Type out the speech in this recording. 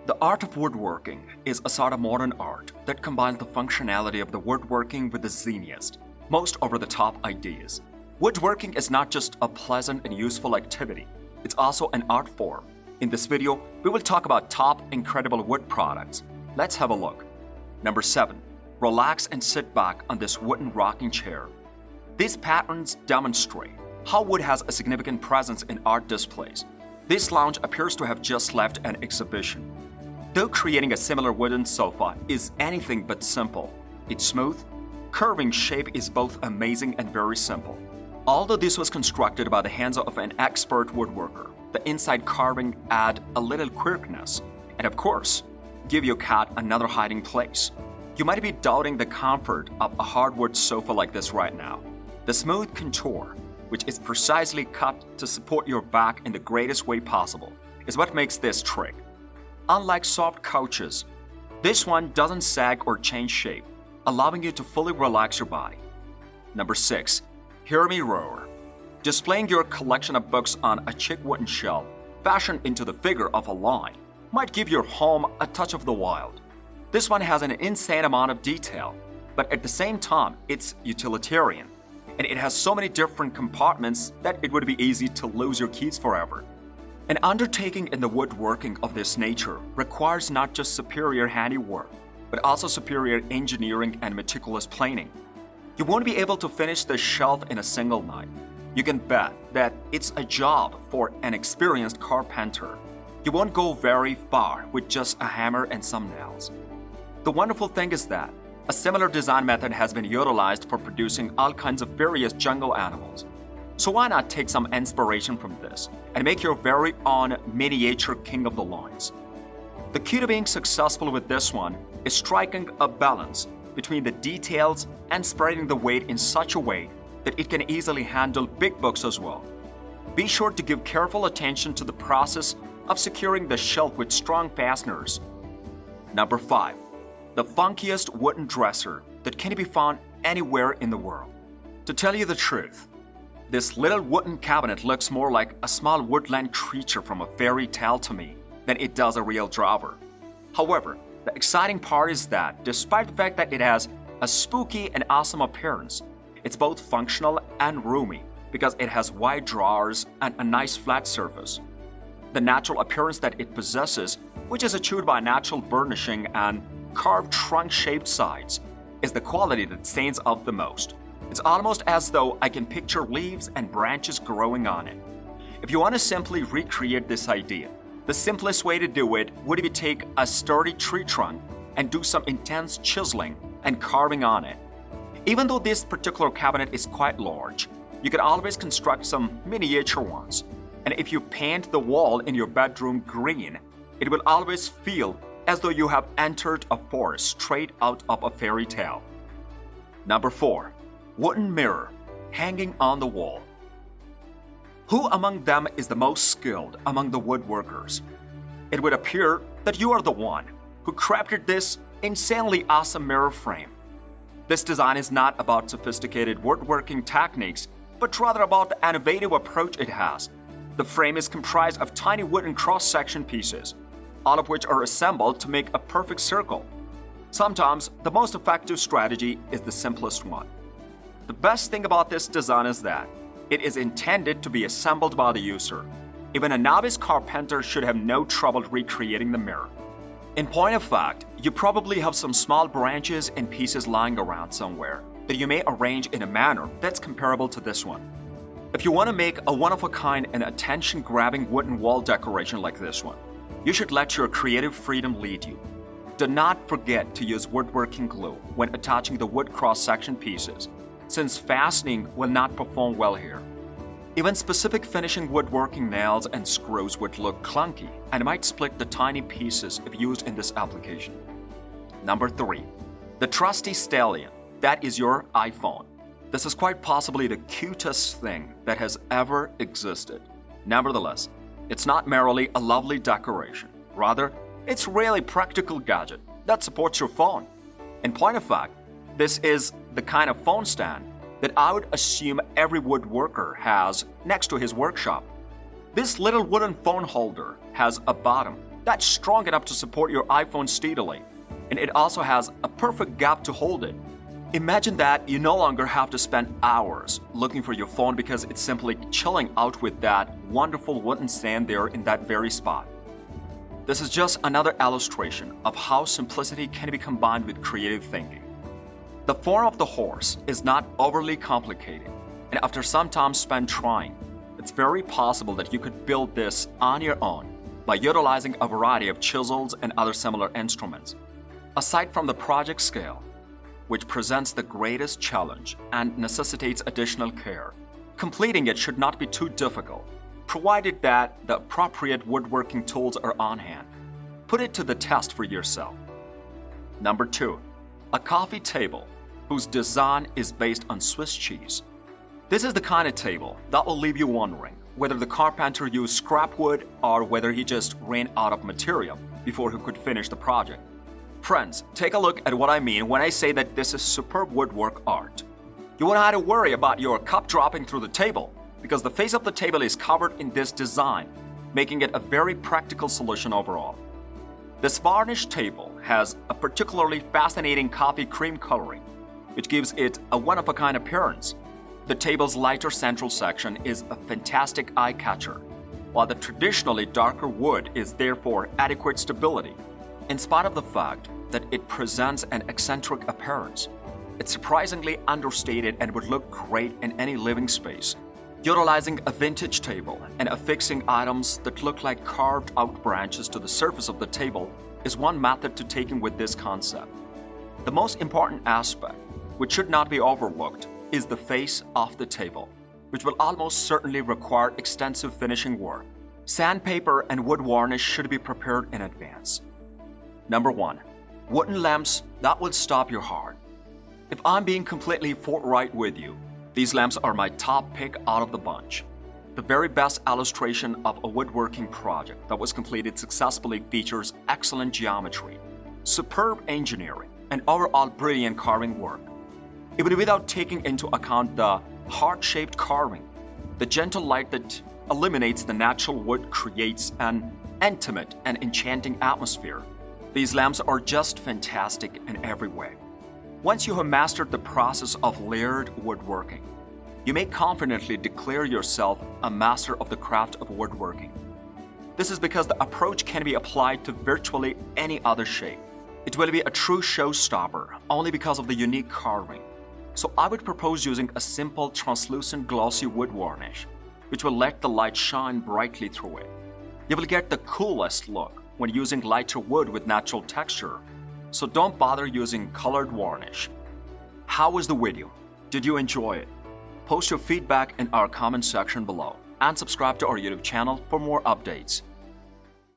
The art of woodworking is a sort of modern art that combines the functionality of the woodworking with the ziniest, most over-the-top ideas. Woodworking is not just a pleasant and useful activity, it's also an art form. In this video, we will talk about top incredible wood products. Let's have a look. Number 7. Relax and sit back on this wooden rocking chair. These patterns demonstrate how wood has a significant presence in art displays. This lounge appears to have just left an exhibition. Though creating a similar wooden sofa is anything but simple, its smooth, curving shape is both amazing and very simple. Although this was constructed by the hands of an expert woodworker, the inside carving add a little quirkiness, and of course, give your cat another hiding place. You might be doubting the comfort of a hardwood sofa like this right now. The smooth contour, which is precisely cut to support your back in the greatest way possible, is what makes this trick. Unlike soft couches, this one doesn't sag or change shape, allowing you to fully relax your body. Number 6. Hear me roar. Displaying your collection of books on a chic wooden shelf, fashioned into the figure of a lion, might give your home a touch of the wild. This one has an insane amount of detail, but at the same time, it's utilitarian, and it has so many different compartments that it would be easy to lose your keys forever. An undertaking in the woodworking of this nature requires not just superior handiwork, but also superior engineering and meticulous planning. You won't be able to finish the shelf in a single night. You can bet that it's a job for an experienced carpenter. You won't go very far with just a hammer and some nails. The wonderful thing is that a similar design method has been utilized for producing all kinds of various jungle animals. So why not take some inspiration from this and make your very own miniature king of the lions? The key to being successful with this one is striking a balance between the details and spreading the weight in such a way that it can easily handle big books as well. Be sure to give careful attention to the process of securing the shelf with strong fasteners. Number 5. The funkiest wooden dresser that can be found anywhere in the world. To tell you the truth, this little wooden cabinet looks more like a small woodland creature from a fairy tale to me than it does a real drawer. However, the exciting part is that despite the fact that it has a spooky and awesome appearance, it's both functional and roomy because it has wide drawers and a nice flat surface. The natural appearance that it possesses, which is achieved by natural burnishing and carved trunk-shaped sides, is the quality that stands out the most. It's almost as though I can picture leaves and branches growing on it. If you want to simply recreate this idea, the simplest way to do it would be to take a sturdy tree trunk and do some intense chiseling and carving on it. Even though this particular cabinet is quite large, you can always construct some miniature ones. And if you paint the wall in your bedroom green, it will always feel as though you have entered a forest straight out of a fairy tale. Number 4. Wooden mirror hanging on the wall. Who among them is the most skilled among the woodworkers? It would appear that you are the one who crafted this insanely awesome mirror frame. This design is not about sophisticated woodworking techniques, but rather about the innovative approach it has. The frame is comprised of tiny wooden cross-section pieces, all of which are assembled to make a perfect circle. Sometimes, the most effective strategy is the simplest one. The best thing about this design is that it is intended to be assembled by the user. Even a novice carpenter should have no trouble recreating the mirror. In point of fact, you probably have some small branches and pieces lying around somewhere that you may arrange in a manner that's comparable to this one. If you want to make a one-of-a-kind and attention-grabbing wooden wall decoration like this one, you should let your creative freedom lead you. Do not forget to use woodworking glue when attaching the wood cross-section pieces, since fastening will not perform well here. Even specific finishing woodworking nails and screws would look clunky and might split the tiny pieces if used in this application. Number 3. The Trusty Stallion. That is your iPhone. This is quite possibly the cutest thing that has ever existed. Nevertheless, it's not merely a lovely decoration. Rather, it's really a practical gadget that supports your phone. In point of fact, this is the kind of phone stand that I would assume every woodworker has next to his workshop. This little wooden phone holder has a bottom that's strong enough to support your iPhone steadily, and it also has a perfect gap to hold it. Imagine that you no longer have to spend hours looking for your phone because it's simply chilling out with that wonderful wooden stand there in that very spot. This is just another illustration of how simplicity can be combined with creative thinking. The form of the horse is not overly complicated, and after some time spent trying, it's very possible that you could build this on your own by utilizing a variety of chisels and other similar instruments. Aside from the project scale, which presents the greatest challenge and necessitates additional care, completing it should not be too difficult, provided that the appropriate woodworking tools are on hand. Put it to the test for yourself. Number 2. A coffee table whose design is based on Swiss cheese. This is the kind of table that will leave you wondering whether the carpenter used scrap wood or whether he just ran out of material before he could finish the project. Friends, take a look at what I mean when I say that this is superb woodwork art. You won't have to worry about your cup dropping through the table because the face of the table is covered in this design, making it a very practical solution overall. This varnished table has a particularly fascinating coffee cream coloring, which gives it a one-of-a-kind appearance. The table's lighter central section is a fantastic eye-catcher, while the traditionally darker wood is there for adequate stability. In spite of the fact that it presents an eccentric appearance, it's surprisingly understated and would look great in any living space. Utilizing a vintage table and affixing items that look like carved out branches to the surface of the table is one method to taking with this concept. The most important aspect, which should not be overlooked, is the face of the table, which will almost certainly require extensive finishing work. Sandpaper and wood varnish should be prepared in advance. Number 1. Wooden lamps that will stop your heart. If I'm being completely forthright with you, these lamps are my top pick out of the bunch. The very best illustration of a woodworking project that was completed successfully features excellent geometry, superb engineering, and overall brilliant carving work. Even without taking into account the heart-shaped carving, the gentle light that illuminates the natural wood creates an intimate and enchanting atmosphere. These lamps are just fantastic in every way. Once you have mastered the process of layered woodworking, you may confidently declare yourself a master of the craft of woodworking. This is because the approach can be applied to virtually any other shape. It will be a true showstopper only because of the unique carving. So I would propose using a simple translucent glossy wood varnish, which will let the light shine brightly through it. You will get the coolest look when using lighter wood with natural texture, so don't bother using colored varnish. How was the video? Did you enjoy it? Post your feedback in our comment section below and subscribe to our YouTube channel for more updates.